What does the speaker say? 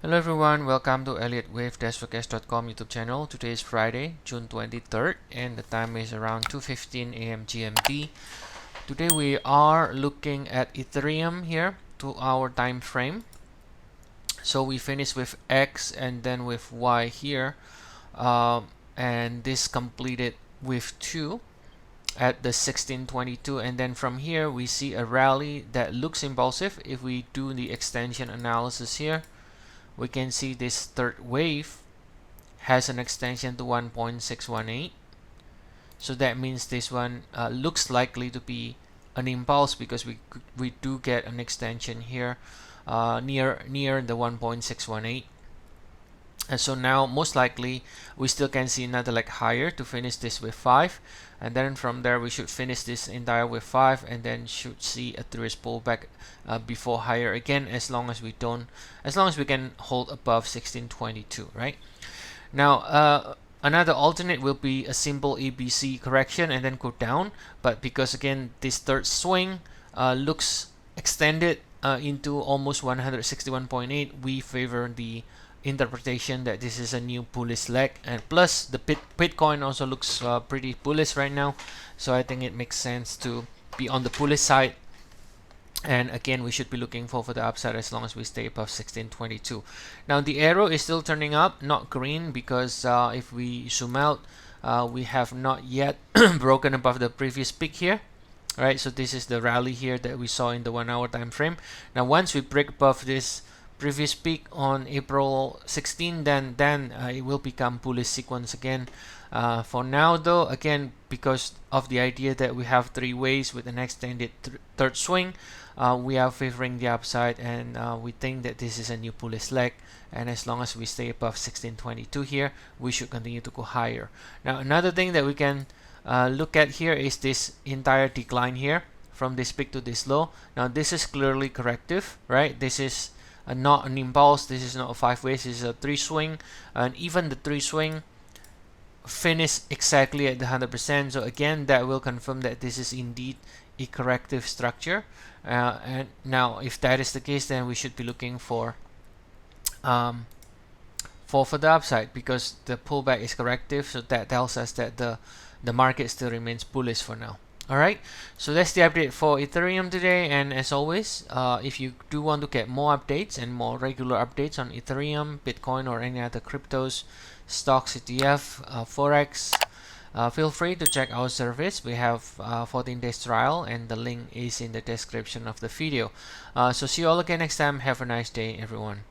Hello everyone, welcome to Elliottwave-forecast.com YouTube channel. Today is Friday, June 23rd, and the time is around 2:15 a.m. GMT. Today we are looking at Ethereum here, 2-hour time frame. So we finished with X and then with Y here, and this completed with 2 at the 1622, and then from here we see a rally that looks impulsive. If we do the extension analysis here, we can see this third wave has an extension to 1.618. So that means this one looks likely to be an impulse, because we do get an extension here near the 1.618. And so now most likely we still can see another leg higher to finish this with 5, and then from there we should finish this entire with 5, and then should see a 3 pullback before higher again, as long as we can hold above 1622, right? Now another alternate will be a simple ABC correction and then go down, but because again this third swing looks extended into almost 161.8, we favor the interpretation that this is a new bullish leg, and plus the Bitcoin also looks pretty bullish right now, so I think it makes sense to be on the bullish side. And again, we should be looking for the upside as long as we stay above 1622. Now the arrow is still turning up, not green, because if we zoom out, we have not yet broken above the previous peak here. Right, so this is the rally here that we saw in the 1-hour time frame. Now once we break above this previous peak on April 16, then it will become bullish sequence again. For now though, again, because of the idea that we have 3 waves with an extended third swing, we are favoring the upside, and we think that this is a new bullish leg, and as long as we stay above 1622 here, we should continue to go higher. Now another thing that we can look at here is this entire decline here from this peak to this low. Now this is clearly corrective, right? This is not an impulse, this is not a 5 waves, this is a 3 swing, and even the 3 swing finish exactly at the 100%. So again, that will confirm that this is indeed a corrective structure, and now if that is the case, then we should be looking for the upside, because the pullback is corrective, so that tells us that the market still remains bullish for now. Alright, so that's the update for Ethereum today, and as always, if you do want to get more updates and more regular updates on Ethereum, Bitcoin, or any other cryptos, stocks, ETF, Forex, feel free to check our service. We have 14 days trial, and the link is in the description of the video. So see you all again next time. Have a nice day, everyone.